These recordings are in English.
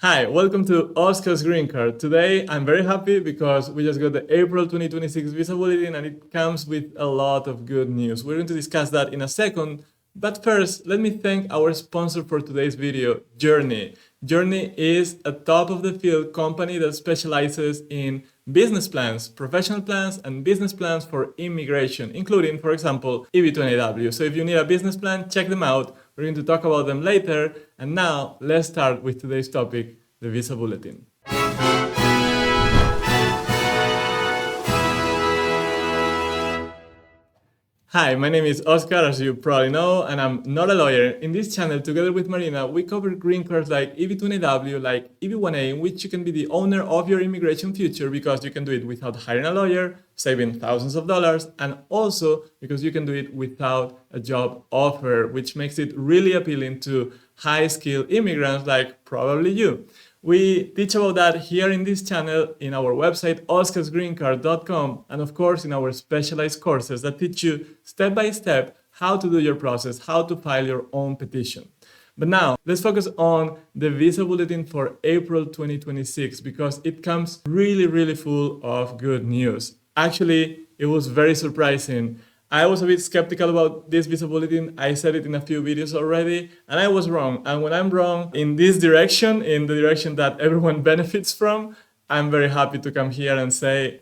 Hi, welcome to USCIS Green Card. Today, I'm very happy because we just got the April 2026 visa bulletin and it comes with a lot of good news. We're going to discuss that in a second, but first, let me thank our sponsor for today's video, Journey. Journey is a top-of-the-field company that specializes in business plans, professional plans, and business plans for immigration, including, for example, EB-20W. So if you need a business plan, check them out. We're going to talk about them later. And now, let's start with today's topic, the visa bulletin. Hi, my name is Oscar, as you probably know, and I'm not a lawyer. In this channel, together with Marina, we cover green cards like EB-20W, like EB-1A, in which you can be the owner of your immigration future because you can do it without hiring a lawyer, saving thousands of dollars, and also because you can do it without a job offer, which makes it really appealing to high-skilled immigrants like probably you. We teach about that here in this channel, in our website, oscarsgreencard.com, and of course in our specialized courses that teach you step by step how to do your process, how to file your own petition. But now, let's focus on the visa bulletin for April 2026 because it comes really full of good news. Actually, it was very surprising. I was a bit skeptical about this visa bulletin. I said it in a few videos already, and I was wrong. And when I'm wrong in this direction, in the direction that everyone benefits from, I'm very happy to come here and say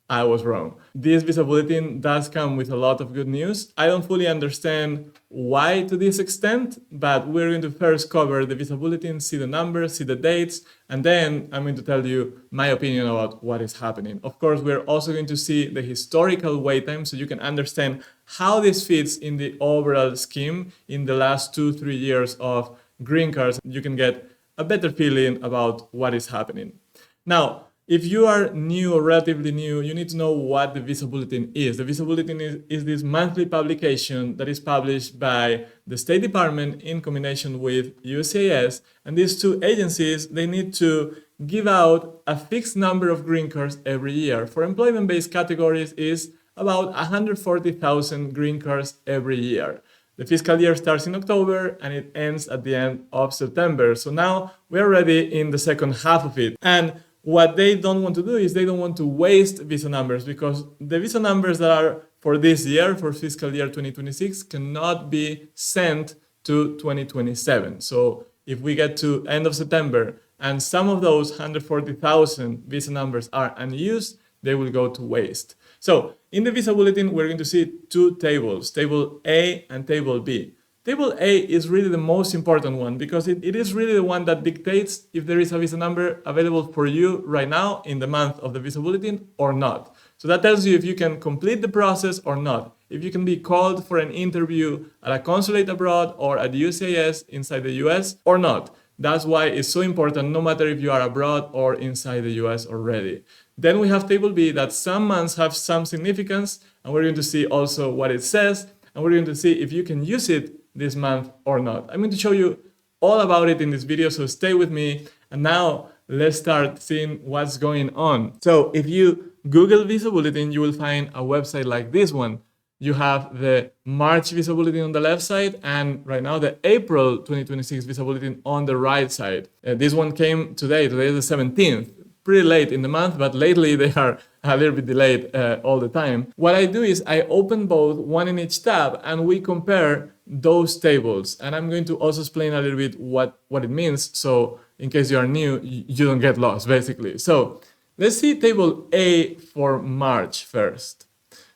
I was wrong. This visa bulletin does come with a lot of good news. I don't fully understand why to this extent, but we're going to first cover the visa bulletin, see the numbers, see the dates, and then I'm going to tell you my opinion about what is happening. Of course, we're also going to see the historical wait time so you can understand how this fits in the overall scheme in the last 2-3 years of green cards. You can get a better feeling about what is happening. Now, if you are new or relatively new, you need to know what the Visa Bulletin is. The Visa Bulletin is this monthly publication that is published by the State Department in combination with USCIS. And these two agencies, they need to give out a fixed number of green cards every year. For employment-based categories is about 140,000 green cards every year. The fiscal year starts in October and it ends at the end of September. So now we're already in the second half of it. And what they don't want to do is they don't want to waste visa numbers because the visa numbers that are for this year, for fiscal year 2026, cannot be sent to 2027. So if we get to end of September and some of those 140,000 visa numbers are unused, they will go to waste. So in the visa bulletin, we're going to see two tables, table A and table B. Table A is really the most important one because it is really the one that dictates if there is a visa number available for you right now in the month of the visa bulletin or not. So that tells you if you can complete the process or not, if you can be called for an interview at a consulate abroad or at the USCIS inside the US or not. That's why it's so important no matter if you are abroad or inside the US already. Then we have table B that some months have some significance and we're going to see also what it says and we're going to see if you can use it this month or not. I'm going to show you all about it in this video, so stay with me. And now let's start seeing what's going on. So if you Google Visa Bulletin, you will find a website like this one. You have the March Visa Bulletin on the left side and right now the April 2026 Visa Bulletin on the right side. This one came today. Today is the 17th. Pretty late in the month, but lately they are a little bit delayed all the time. What I do is I open both, one in each tab, and we compare those tables. And I'm going to also explain a little bit what it means. So in case you are new, you don't get lost, basically. So let's see table A for March first.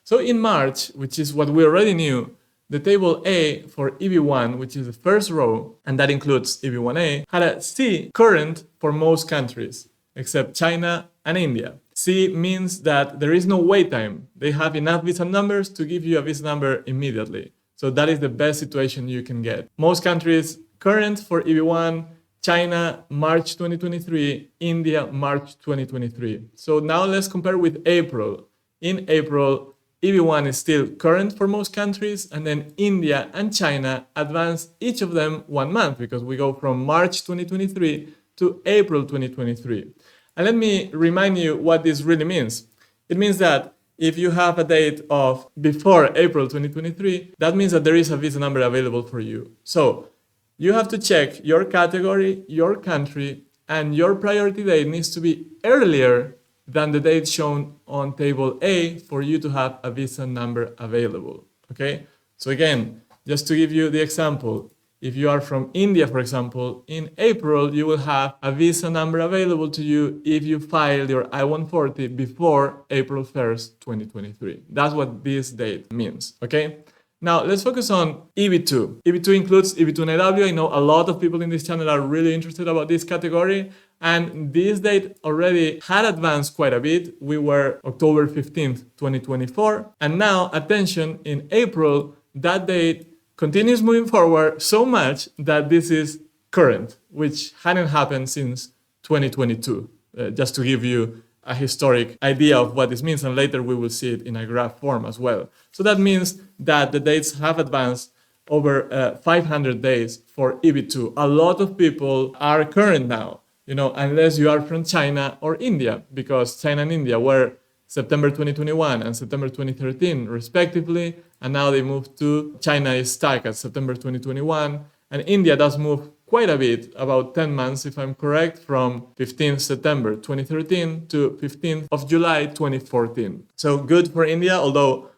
So in March, which is what we already knew, the table A for EB1, which is the first row, and that includes EB1A, had a C current for most countries, except China and India. C means that there is no wait time. They have enough visa numbers to give you a visa number immediately. So that is the best situation you can get. Most countries current for EB1, China, March 2023, India, March 2023. So now let's compare with April. In April, EB1 is still current for most countries, and then India and China advance each of them 1 month because we go from March 2023 to April 2023. And let me remind you what this really means. It means that if you have a date of before April 2023, that means that there is a visa number available for you. So you have to check your category, your country, and your priority date needs to be earlier than the date shown on table A for you to have a visa number available, okay? So again, just to give you the example, if you are from India, for example, in April, you will have a visa number available to you if you file your I-140 before April 1st, 2023. That's what this date means, okay? Now, let's focus on EB2. EB2 includes EB2NAW. I know a lot of people in this channel are really interested about this category, and this date already had advanced quite a bit. We were October 15th, 2024, and now, attention, in April, that date continues moving forward so much that this is current, which hadn't happened since 2022, just to give you a historic idea of what this means, and later we will see it in a graph form as well. So that means that the dates have advanced over 500 days for EB2. A lot of people are current now, unless you are from China or India, because China and India were September 2021 and September 2013 respectively, and now they moved to China is stuck at September 2021, and India does move quite a bit, about 10 months if I'm correct, from 15th September 2013 to 15th of July 2014. So good for India, although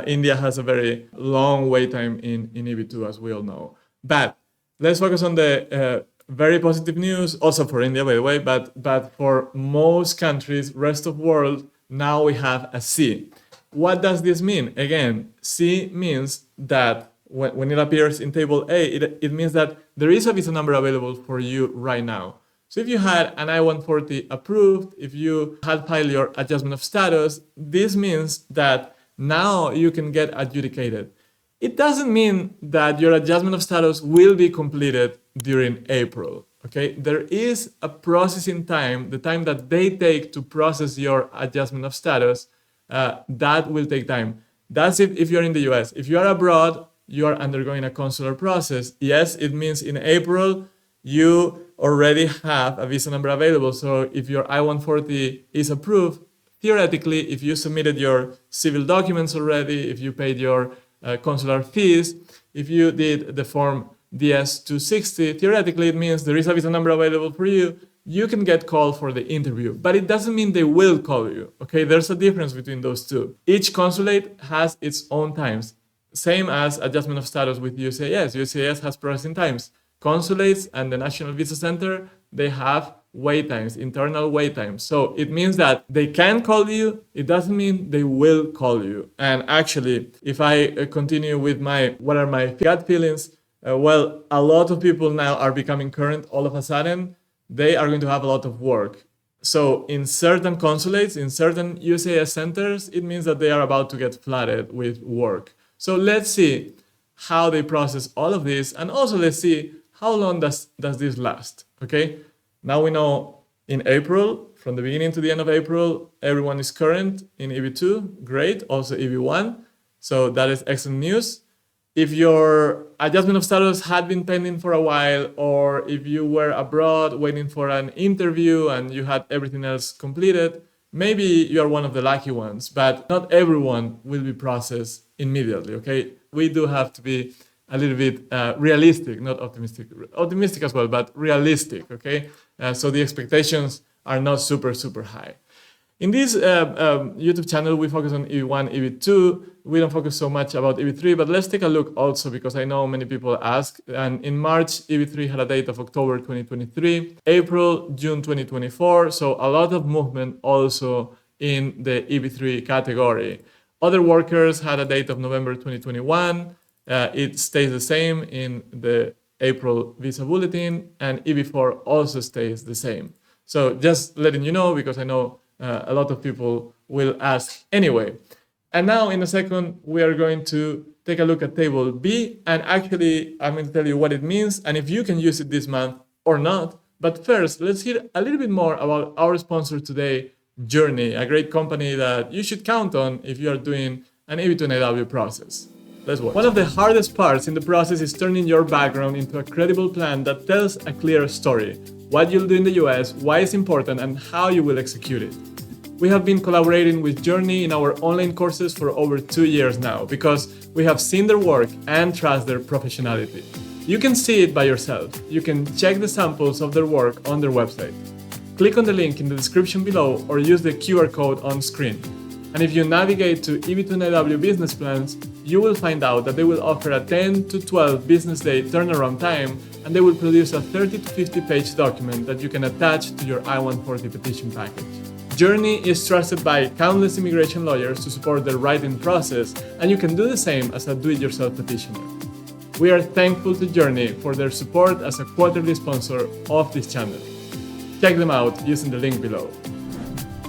India has a very long wait time in EB2, as we all know. But let's focus on the very positive news, also for India, by the way, but for most countries, rest of world, now we have a C. What does this mean? Again, C means that when it appears in table A, it means that there is a visa number available for you right now. So if you had an I-140 approved, if you had filed your adjustment of status, this means that now you can get adjudicated. It doesn't mean that your adjustment of status will be completed during April, okay? There is a processing time, the time that they take to process your adjustment of status, that will take time. That's if you're in the US. If you are abroad, you are undergoing a consular process. Yes, it means in April, you already have a visa number available. So if your I-140 is approved, theoretically, if you submitted your civil documents already, if you paid your consular fees, if you did the form DS-260, theoretically it means there is a visa number available for you. You can get called for the interview, but it doesn't mean they will call you, okay? There's a difference between those two. Each consulate has its own times. Same as adjustment of status with USCIS. USCIS has processing times. Consulates and the National Visa Center, they have wait times, internal wait times. So it means that they can call you. It doesn't mean they will call you. And actually, if I continue with what are my gut feelings, well, a lot of people now are becoming current all of a sudden. They are going to have a lot of work. So in certain consulates, in certain USCIS centers, it means that they are about to get flooded with work. So let's see how they process all of this, and also let's see how long does this last, okay? Now we know in April, from the beginning to the end of April, everyone is current in EB2, great, also EB1, so that is excellent news. If your adjustment of status had been pending for a while, or if you were abroad waiting for an interview and you had everything else completed, maybe you are one of the lucky ones, but not everyone will be processed immediately, okay? We do have to be a little bit realistic, not optimistic as well, but realistic, okay? So the expectations are not super high. In this YouTube channel, we focus on EB1, EB2. We don't focus so much about EB3, but let's take a look also, because I know many people ask. And in March, EB3 had a date of October 2023, April, June 2024. So a lot of movement also in the EB3 category. Other workers had a date of November 2021. It stays the same in the April visa bulletin, and EB4 also stays the same. So just letting you know, because I know a lot of people will ask anyway. And now in a second, we are going to take a look at table B, and actually I'm going to tell you what it means and if you can use it this month or not. But first, let's hear a little bit more about our sponsor today, Journey, a great company that you should count on if you are doing an EB2NAW process. Let's watch. One of the hardest parts in the process is turning your background into a credible plan that tells a clear story. What you'll do in the US, why it's important, and how you will execute it. We have been collaborating with Journey in our online courses for over 2 years now because we have seen their work and trust their professionality. You can see it by yourself. You can check the samples of their work on their website. Click on the link in the description below or use the QR code on screen. And if you navigate to EB2NW Business Plans, you will find out that they will offer a 10 to 12 business day turnaround time, and they will produce a 30 to 50 page document that you can attach to your I-140 petition package. Journey is trusted by countless immigration lawyers to support the writing process, and you can do the same as a do-it-yourself petitioner. We are thankful to Journey for their support as a quarterly sponsor of this channel. Check them out using the link below.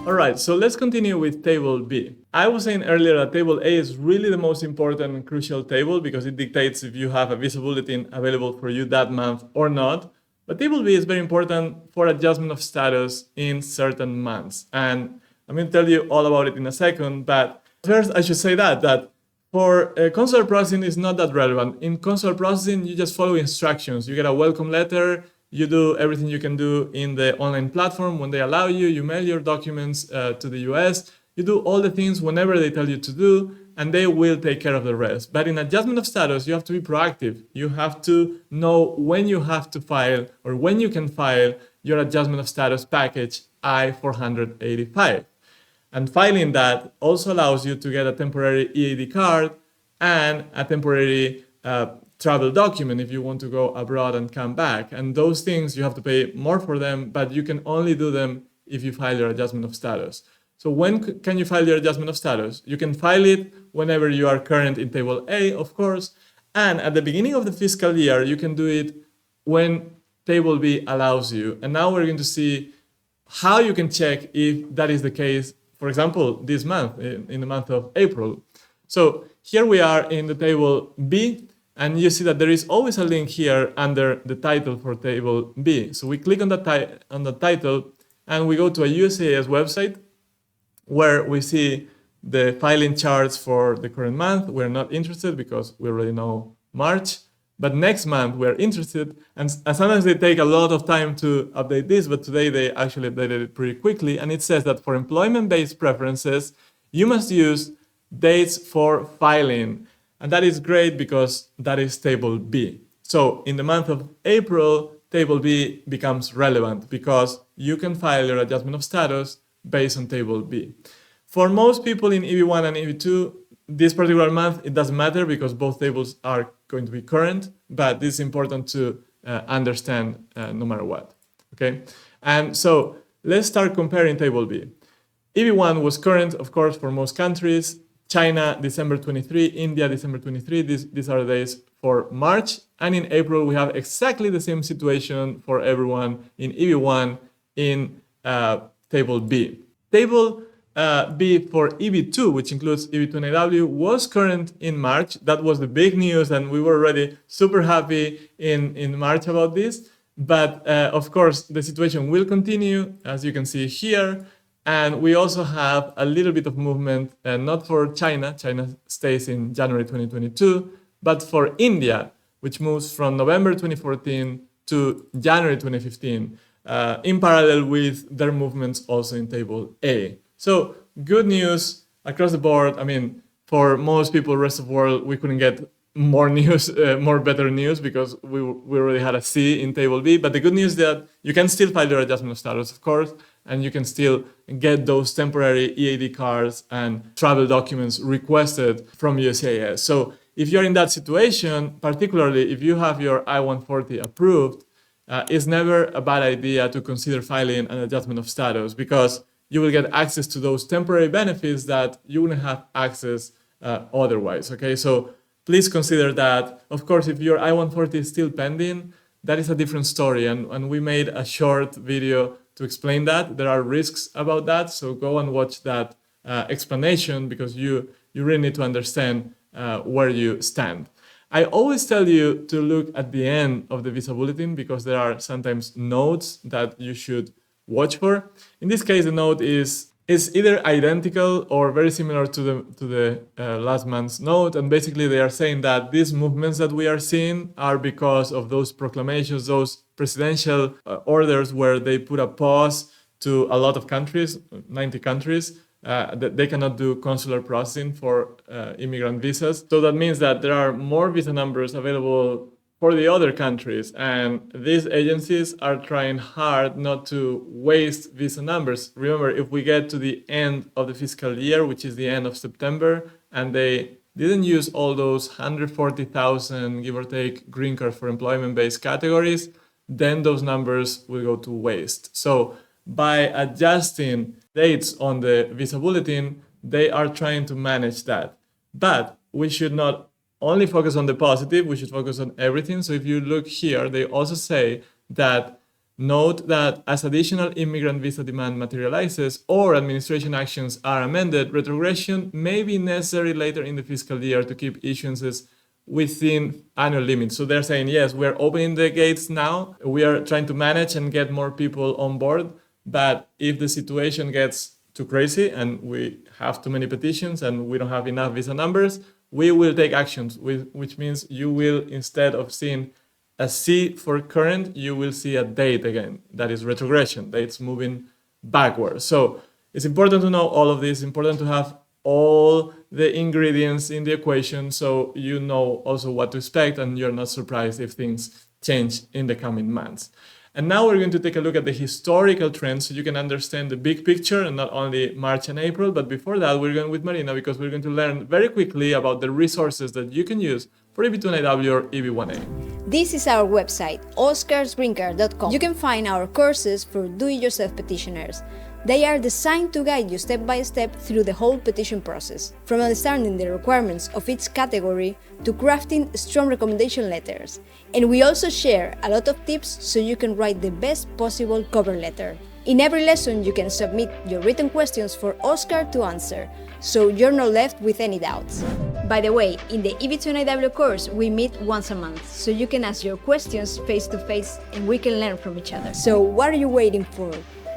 Alright, so let's continue with Table B. I was saying earlier that Table A is really the most important and crucial table because it dictates if you have a visa bulletin available for you that month or not. But Table B is very important for adjustment of status in certain months. And I'm going to tell you all about it in a second, but first I should say that for consular processing is not that relevant. In consular processing, you just follow instructions. You get a welcome letter. You do everything you can do in the online platform when they allow you. You mail your documents to the US. You do all the things whenever they tell you to do, and they will take care of the rest. But in adjustment of status, you have to be proactive. You have to know when you have to file or when you can file your adjustment of status package I-485. And filing that also allows you to get a temporary EAD card and a temporary travel document if you want to go abroad and come back. And those things, you have to pay more for them, but you can only do them if you file your adjustment of status. So when can you file your adjustment of status? You can file it whenever you are current in Table A, of course, and at the beginning of the fiscal year, you can do it when Table B allows you. And now we're going to see how you can check if that is the case, for example, this month, in the month of April. So here we are in the Table B, and you see that there is always a link here under the title for Table B. So we click on the title and we go to a USCIS website where we see the filing charts for the current month. We're not interested because we already know March. But next month we're interested, and sometimes they take a lot of time to update this, but today they actually updated it pretty quickly. And it says that for employment-based preferences, you must use dates for filing. And that is great because that is Table B. So in the month of April, Table B becomes relevant because you can file your adjustment of status based on Table B. For most people in EB1 and EB2, this particular month, it doesn't matter because both tables are going to be current, but this is important to understand no matter what, okay? And so let's start comparing Table B. EB1 was current, of course, for most countries. China, December 23, India, December 23. These are the days for March. And in April, we have exactly the same situation for everyone in EB1 in Table B. Table B for EB2, which includes EB2NW, was current in March. That was the big news, and we were already super happy in March about this. But of course, the situation will continue, as you can see here. And we also have a little bit of movement, not for China. China stays in January 2022, but for India, which moves from November 2014 to January 2015, in parallel with their movements also in Table A. So good news across the board. I mean, for most people, rest of the world, we couldn't get more news, more better news because we already had a C in Table B. But the good news is that you can still file your adjustment of status, of course, and you can still get those temporary EAD cards and travel documents requested from USCIS. So if you're in that situation, particularly if you have your I-140 approved, it's never a bad idea to consider filing an adjustment of status because you will get access to those temporary benefits that you wouldn't have access otherwise, okay? So please consider that. Of course, if your I-140 is still pending, that is a different story, and we made a short video to explain that. There are risks about that, so go and watch that explanation because you really need to understand where you stand. I always tell you to look at the end of the visa bulletin because there are sometimes notes that you should watch for. In this case, the note is either identical or very similar to the last month's note, and basically they are saying that these movements that we are seeing are because of those proclamations, those presidential orders where they put a pause to a lot of countries, 90 countries, that they cannot do consular processing for immigrant visas. So that means that there are more visa numbers available for the other countries. And these agencies are trying hard not to waste visa numbers. Remember, if we get to the end of the fiscal year, which is the end of September, and they didn't use all those 140,000, give or take, green cards for employment-based categories, then those numbers will go to waste. So by adjusting dates on the visa bulletin, they are trying to manage that. But we should not only focus on the positive, we should focus on everything. So if you look here, they also say that note that as additional immigrant visa demand materializes or administration actions are amended, retrogression may be necessary later in the fiscal year to keep issuances within annual limits. So they're saying, yes, we're opening the gates now. We are trying to manage and get more people on board. But if the situation gets too crazy and we have too many petitions and we don't have enough visa numbers, we will take actions, which means you will, instead of seeing a C for current, you will see a date again. That is retrogression, dates moving backwards. So it's important to know all of this, important to have all the ingredients in the equation so you know also what to expect and you're not surprised if things change in the coming months. And now we're going to take a look at the historical trends so you can understand the big picture and not only March and April. But before that, we're going with Marina because we're going to learn very quickly about the resources that you can use for EB2NIW or EB1A. This is our website, oscarsgreencard.com. You can find our courses for do-it-yourself petitioners. They are designed to guide you step by step through the whole petition process, from understanding the requirements of each category to crafting strong recommendation letters. And we also share a lot of tips so you can write the best possible cover letter. In every lesson, you can submit your written questions for Oscar to answer, so you're not left with any doubts. By the way, in the EB2NIW course, we meet once a month, so you can ask your questions face to face and we can learn from each other. So what are you waiting for?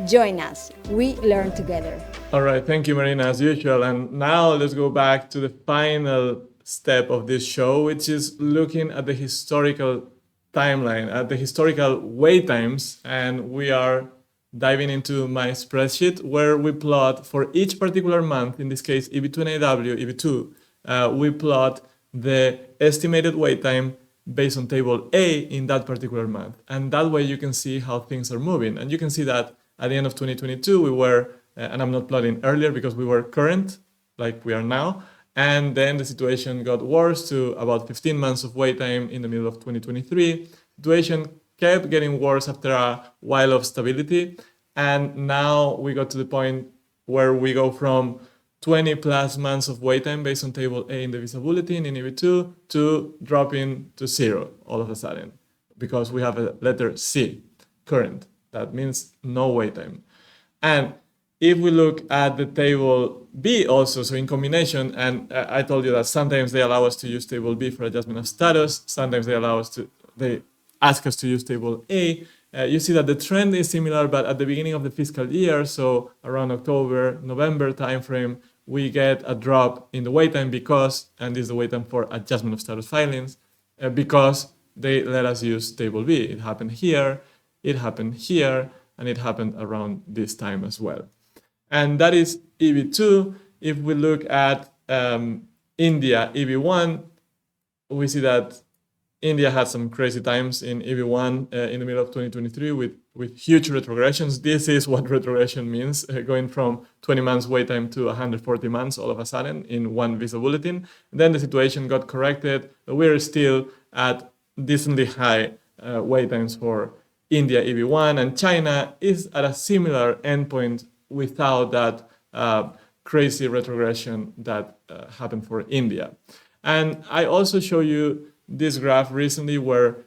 Join us. We learn together. All right, thank you, Marina, as usual. And now let's go back to the final step of this show, which is looking at the historical timeline, at the historical wait times. And we are diving into my spreadsheet where we plot for each particular month, in this case, EB2NIW, EB2, we plot the estimated wait time based on table A in that particular month. And that way you can see how things are moving. And you can see that at the end of 2022, we were, and I'm not plotting earlier because we were current, like we are now. And then the situation got worse to about 15 months of wait time in the middle of 2023. Situation kept getting worse after a while of stability. And now we got to the point where we go from 20 plus months of wait time based on table A in the visa bulletin in EB2 to dropping to 0 all of a sudden because we have a letter C, current. That means no wait time. And if we look at the table B also, so in combination, and I told you that sometimes they allow us to use table B for adjustment of status, sometimes they ask us to use table A. You see that the trend is similar, but at the beginning of the fiscal year, so around October, November timeframe, we get a drop in the wait time because, and this is the wait time for adjustment of status filings, because they let us use table B. It happened here, it happened here, and it happened around this time as well. And that is EB2. If we look at India, EB1, we see that India had some crazy times in EB1 in the middle of 2023 with huge retrogressions. This is what retrogression means, going from 20 months wait time to 140 months all of a sudden in one visa bulletin. And then the situation got corrected. We're still at decently high wait times for India EB1, and China is at a similar endpoint without that crazy retrogression that happened for India. And I also show you this graph recently where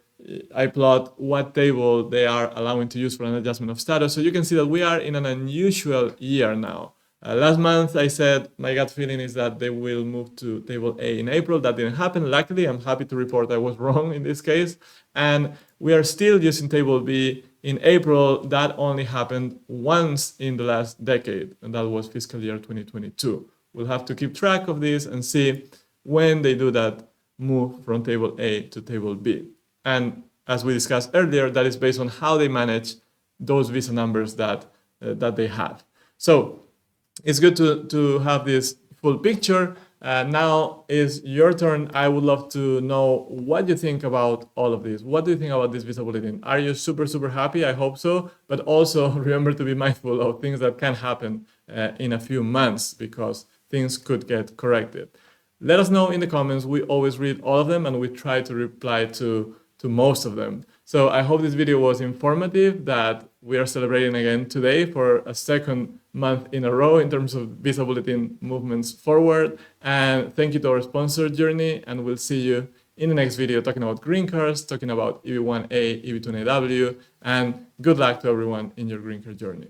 I plot what table they are allowing to use for an adjustment of status. So you can see that we are in an unusual year now. Last month I said my gut feeling is that they will move to table A in April. That didn't happen. Luckily, I'm happy to report I was wrong in this case. And we are still using table B in April. That only happened once in the last decade, and that was fiscal year 2022. We'll have to keep track of this and see when they do that move from table A to table B. And as we discussed earlier, that is based on how they manage those visa numbers that they have. So it's good to have this full picture. Now is your turn. I would love to know what you think about all of this. What do you think about this visa bulletin? Are you super, super happy? I hope so. But also remember to be mindful of things that can happen in a few months because things could get corrected. Let us know in the comments. We always read all of them and we try to reply to most of them. So I hope this video was informative, that we are celebrating again today for a second month in a row in terms of visa bulletin movements forward. And thank you to our sponsor Journey, and we'll see you in the next video talking about green cards, talking about EB1A, EB2NAW, and good luck to everyone in your green card journey.